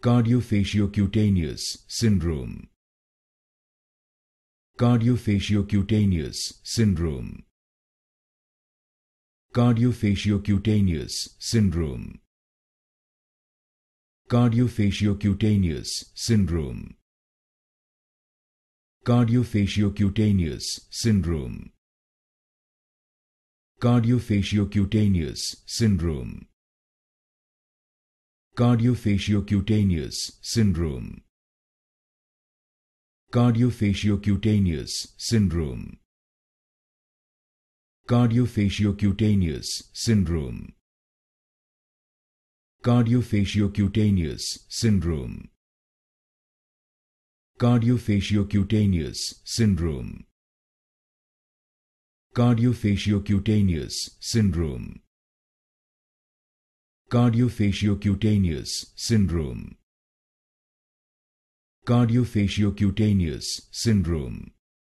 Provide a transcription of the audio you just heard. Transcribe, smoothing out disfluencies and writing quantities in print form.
Cardiofaciocutaneous Syndrome. Cardiofaciocutaneous Syndrome. Cardiofaciocutaneous Syndrome. Cardiofaciocutaneous Syndrome. Cardiofaciocutaneous Syndrome. Cardiofaciocutaneous Syndrome. Cardiofaciocutaneous Syndrome. Cardiofaciocutaneous Syndrome. Cardiofaciocutaneous Syndrome. Cardiofaciocutaneous Syndrome. Cardiofaciocutaneous Syndrome. Cardiofaciocutaneous Syndrome. Cardiofaciocutaneous Syndrome. Cardiofaciocutaneous Syndrome.